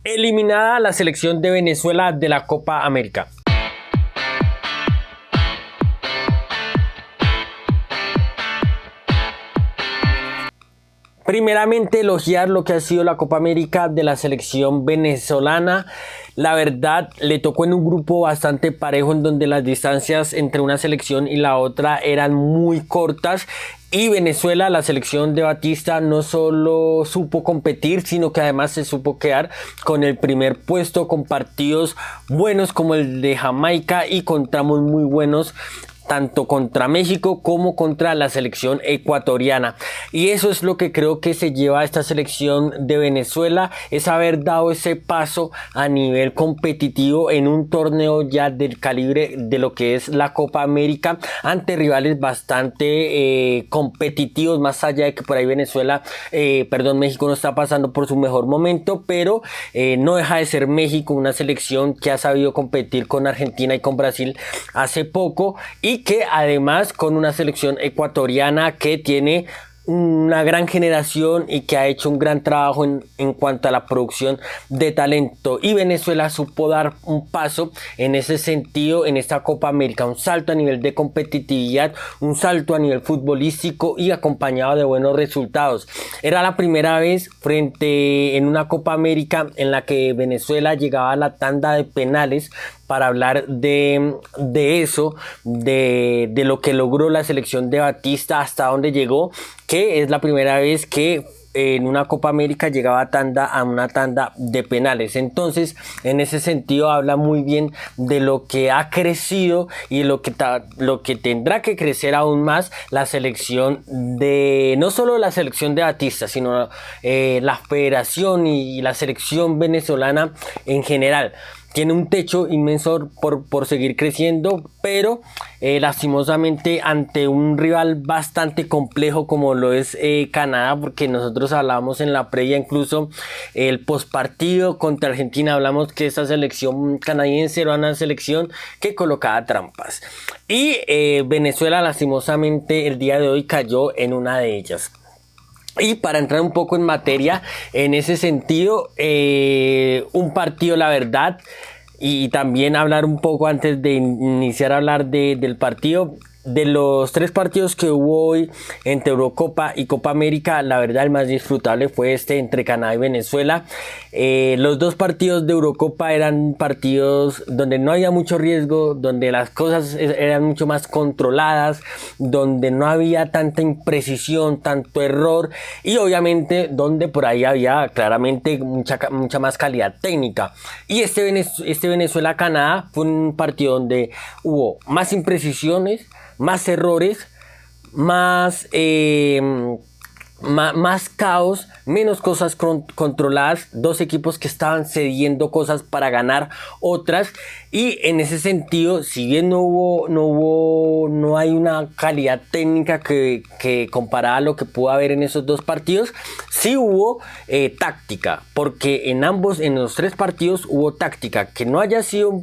Eliminada la selección de Venezuela de la Copa América. Primeramente, elogiar lo que ha sido la Copa América de la selección venezolana. La verdad, le tocó en un grupo bastante parejo en donde las distancias entre una selección y la otra eran muy cortas. Y Venezuela, la selección de Batista, no solo supo competir, sino que además se supo quedar con el primer puesto, con partidos buenos como el de Jamaica y con tramos muy buenos, tanto contra México como contra la selección ecuatoriana. Y eso es lo que creo que se lleva a esta selección de Venezuela, es haber dado ese paso a nivel competitivo en un torneo ya del calibre de lo que es la Copa América, ante rivales bastante competitivos, más allá de que por ahí México no está pasando por su mejor momento, pero no deja de ser México una selección que ha sabido competir con Argentina y con Brasil hace poco, y que además con una selección ecuatoriana que tiene una gran generación y que ha hecho un gran trabajo en cuanto a la producción de talento. Y Venezuela supo dar un paso en ese sentido en esta Copa América, un salto a nivel de competitividad, un salto a nivel futbolístico y acompañado de buenos resultados. Era la primera vez en una Copa América en la que Venezuela llegaba a la tanda de penales, para hablar de eso, de lo que logró la selección de Batista, hasta dónde llegó, que es la primera vez que en una Copa América llegaba a una tanda de penales. Entonces, en ese sentido habla muy bien de lo que ha crecido y lo que tendrá que crecer aún más la selección no solo la selección de Batista, sino la federación y la selección venezolana en general. Tiene un techo inmenso por seguir creciendo, pero lastimosamente ante un rival bastante complejo como lo es Canadá, porque nosotros hablábamos en la previa, incluso el postpartido contra Argentina, hablamos que esta selección canadiense era una selección que colocaba trampas. Y Venezuela lastimosamente el día de hoy cayó en una de ellas. Y para entrar un poco en materia, en ese sentido, un partido, la verdad, y también hablar un poco antes de iniciar a hablar del partido, de los 3 partidos que hubo hoy entre Eurocopa y Copa América, la verdad el más disfrutable fue entre Canadá y Venezuela. Los 2 partidos de Eurocopa eran partidos donde no había mucho riesgo, donde las cosas eran mucho más controladas, donde no había tanta imprecisión, tanto error, y obviamente donde por ahí había claramente mucha más calidad técnica. Y este Venezuela-Canadá fue un partido donde hubo más imprecisiones, más errores, más caos, menos cosas controladas, 2 equipos que estaban cediendo cosas para ganar otras, y en ese sentido, si bien no hay una calidad técnica que comparada a lo que pudo haber en esos 2 partidos, sí hubo táctica, porque en los 3 partidos hubo táctica. Que no haya sido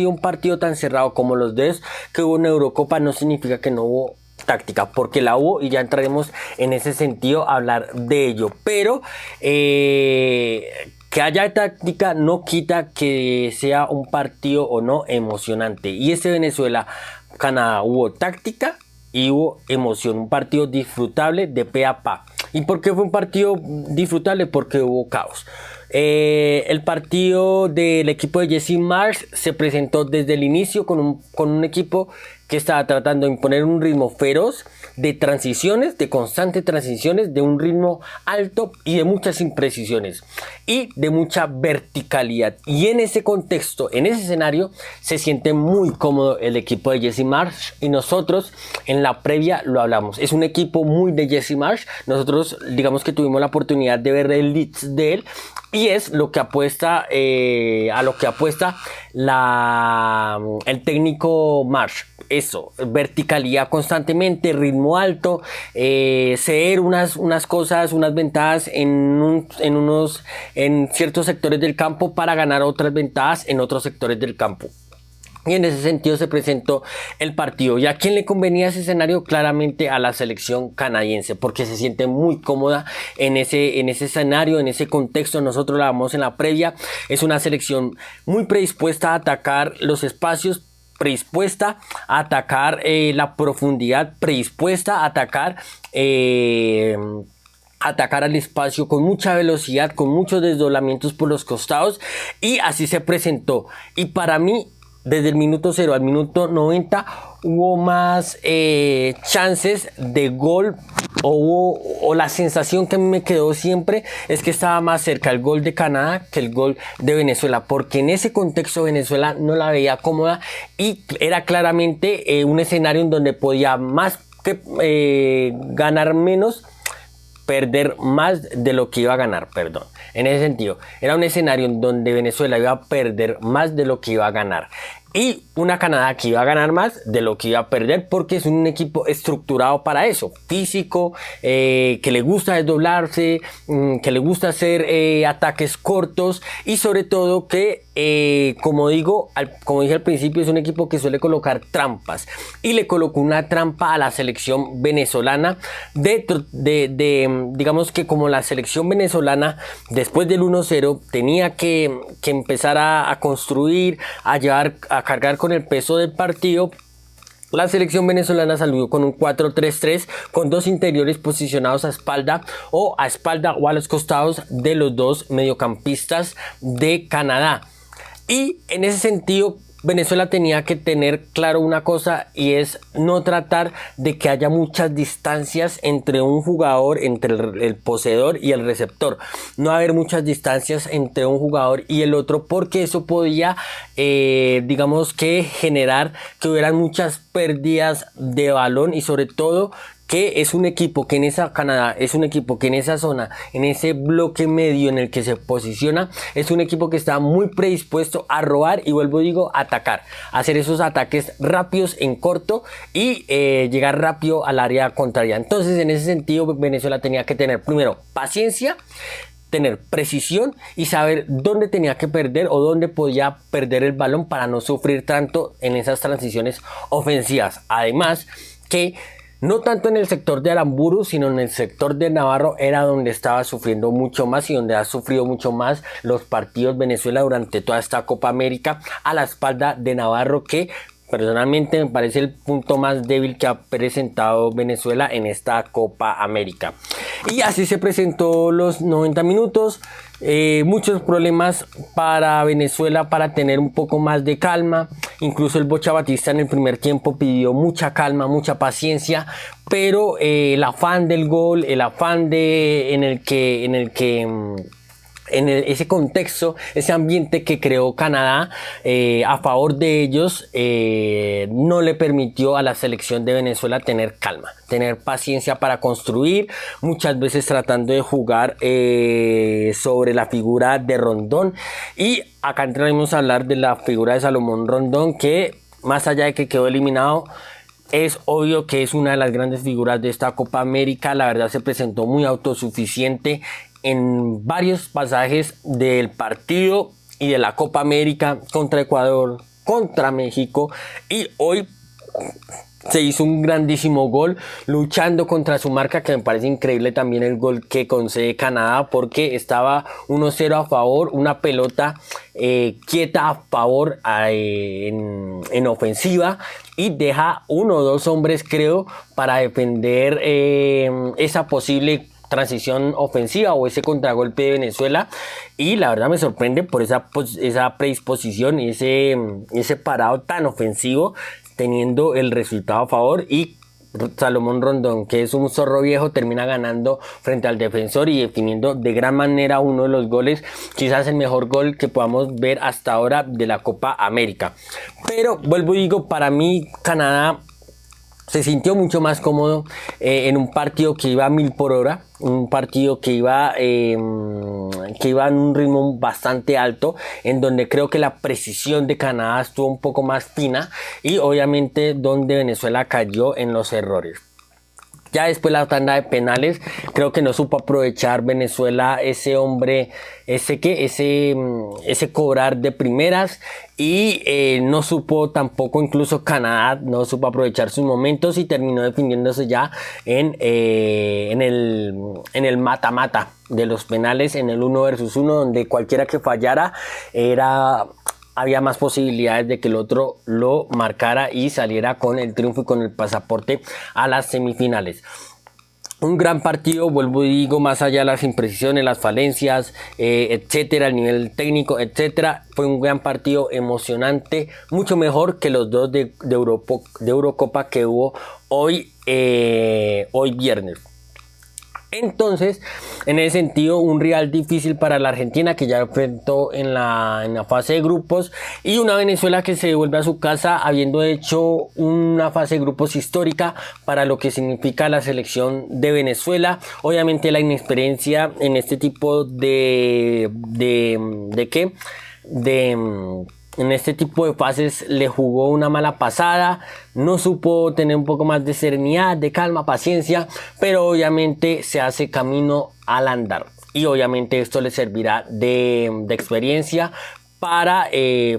un partido tan cerrado como los 2 que hubo en Eurocopa no significa que no hubo táctica, porque la hubo, y ya entraremos en ese sentido a hablar de ello. Pero que haya táctica no quita que sea un partido o no emocionante, y Venezuela-Canadá hubo táctica y hubo emoción, un partido disfrutable de pe a pa. ¿Y por qué fue un partido disfrutable? Porque hubo caos. El partido del equipo de Jesse Marsch se presentó desde el inicio con un equipo que estaba tratando de imponer un ritmo feroz de transiciones, de constantes transiciones, de un ritmo alto y de muchas imprecisiones y de mucha verticalidad. Y en ese contexto, en ese escenario, se siente muy cómodo el equipo de Jesse Marsch, y nosotros en la previa lo hablamos. Es un equipo muy de Jesse Marsch. Nosotros digamos que tuvimos la oportunidad de ver el leads de él, y es lo que apuesta a lo que apuesta el técnico Marsch. Eso, verticalidad constantemente, ritmo alto, ceder unas cosas, unas ventajas en ciertos sectores del campo para ganar otras ventajas en otros sectores del campo. Y en ese sentido se presentó el partido. ¿Y a quién le convenía ese escenario? Claramente a la selección canadiense, porque se siente muy cómoda en ese escenario, en ese contexto. Nosotros la vamos en la previa. Es una selección muy predispuesta a atacar los espacios, predispuesta a atacar la profundidad, predispuesta a atacar al espacio con mucha velocidad, con muchos desdoblamientos por los costados, y así se presentó. Y para mí, desde el minuto 0 al minuto 90 hubo más chances de gol, o la sensación que a mí me quedó siempre es que estaba más cerca el gol de Canadá que el gol de Venezuela, porque en ese contexto Venezuela no la veía cómoda y era claramente un escenario en donde podía más que ganar menos, perder más de lo que iba a ganar, perdón. En ese sentido, era un escenario en donde Venezuela iba a perder más de lo que iba a ganar. Y una Canadá que iba a ganar más de lo que iba a perder, porque es un equipo estructurado para eso, físico, que le gusta desdoblarse, que le gusta hacer ataques cortos, y sobre todo que, como dije al principio, es un equipo que suele colocar trampas, y le colocó una trampa a la selección venezolana digamos que como la selección venezolana después del 1-0 tenía que empezar a construir, a cargar con el peso del partido. La selección venezolana salió con un 4-3-3 con dos interiores posicionados a espalda o a los costados de los dos mediocampistas de Canadá. Y en ese sentido, Venezuela tenía que tener claro una cosa, y es no tratar de que haya muchas distancias entre un jugador, entre el poseedor y el receptor. No haber muchas distancias entre un jugador y el otro, porque eso podía, digamos que generar que hubieran muchas pérdidas de balón, y sobre todo que es un equipo que Canadá es un equipo que en esa zona, en ese bloque medio en el que se posiciona, es un equipo que está muy predispuesto a robar y, a atacar, a hacer esos ataques rápidos en corto y llegar rápido al área contraria. Entonces, en ese sentido, Venezuela tenía que tener primero paciencia, tener precisión y saber dónde tenía que perder o dónde podía perder el balón para no sufrir tanto en esas transiciones ofensivas. Además, que no tanto en el sector de Aramburu, sino en el sector de Navarro era donde estaba sufriendo mucho más y donde ha sufrido mucho más los partidos Venezuela durante toda esta Copa América, a la espalda de Navarro, que personalmente me parece el punto más débil que ha presentado Venezuela en esta Copa América. Y así se presentó los 90 minutos. Muchos problemas para Venezuela para tener un poco más de calma. Incluso el Bocha Batista en el primer tiempo pidió mucha calma, mucha paciencia, pero el afán del gol, el afán ese contexto, ese ambiente que creó Canadá a favor de ellos, no le permitió a la selección de Venezuela tener calma, tener paciencia para construir, muchas veces tratando de jugar sobre la figura de Rondón. Y acá entraremos a hablar de la figura de Salomón Rondón, que más allá de que quedó eliminado, es obvio que es una de las grandes figuras de esta Copa América. La verdad, se presentó muy autosuficiente en varios pasajes del partido y de la Copa América, contra Ecuador, contra México, y hoy se hizo un grandísimo gol luchando contra su marca, que me parece increíble también el gol que concede Canadá, porque estaba 1-0 a favor, una pelota quieta a favor en ofensiva, y deja uno o dos hombres, creo, para defender esa posible transición ofensiva o ese contragolpe de Venezuela. Y la verdad me sorprende por esa predisposición y ese parado tan ofensivo, teniendo el resultado a favor. Y Salomón Rondón, que es un zorro viejo, termina ganando frente al defensor y definiendo de gran manera uno de los goles, quizás el mejor gol que podamos ver hasta ahora de la Copa América. Pero vuelvo y digo, para mí Canadá se sintió mucho más cómodo en un partido que iba a 1000 por hora, un partido que iba en un ritmo bastante alto, en donde creo que la precisión de Canadá estuvo un poco más fina, y obviamente donde Venezuela cayó en los errores. Ya después la tanda de penales, creo que no supo aprovechar Venezuela ese hombre, ese cobrar de primeras, y no supo tampoco, incluso Canadá no supo aprovechar sus momentos y terminó definiéndose ya en el mata-mata de los penales, en el 1 versus 1, donde cualquiera que fallara había más posibilidades de que el otro lo marcara y saliera con el triunfo y con el pasaporte a las semifinales. Un gran partido, vuelvo y digo, más allá de las imprecisiones, las falencias, etcétera, el nivel técnico, etcétera. Fue un gran partido emocionante, mucho mejor que los dos de Eurocopa que hubo hoy viernes. Entonces, en ese sentido, un rival difícil para la Argentina, que ya enfrentó en la fase de grupos, y una Venezuela que se devuelve a su casa habiendo hecho una fase de grupos histórica para lo que significa la selección de Venezuela. Obviamente la inexperiencia en este tipo en este tipo de fases le jugó una mala pasada, no supo tener un poco más de serenidad, de calma, paciencia, pero obviamente se hace camino al andar y obviamente esto le servirá de experiencia para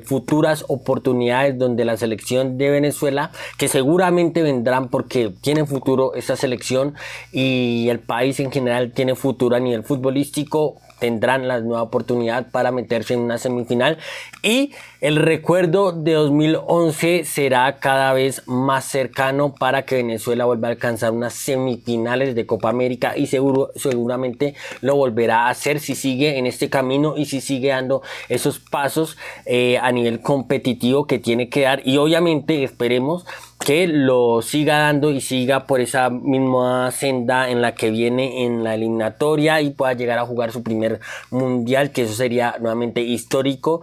futuras oportunidades donde la selección de Venezuela, que seguramente vendrán porque tiene futuro esta selección y el país en general tiene futuro a nivel futbolístico, tendrán la nueva oportunidad para meterse en una semifinal y el recuerdo de 2011 será cada vez más cercano para que Venezuela vuelva a alcanzar unas semifinales de Copa América y seguramente lo volverá a hacer si sigue en este camino y si sigue dando esos pasos a nivel competitivo que tiene que dar, y obviamente esperemos que lo siga dando y siga por esa misma senda en la que viene en la eliminatoria y pueda llegar a jugar su primer mundial, que eso sería nuevamente histórico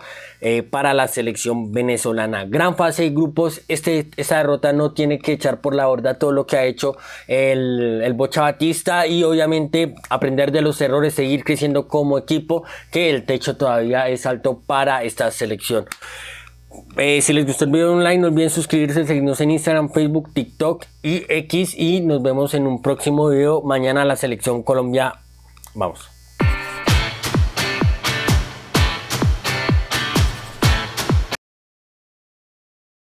para la selección venezolana. Gran fase de grupos. Esta derrota no tiene que echar por la borda todo lo que ha hecho el Bocha Batista y obviamente aprender de los errores, seguir creciendo como equipo, que el techo todavía es alto para esta selección. Si les gustó el video online, no olviden suscribirse, seguirnos en Instagram, Facebook, TikTok y X, y nos vemos en un próximo video. Mañana la selección Colombia, vamos.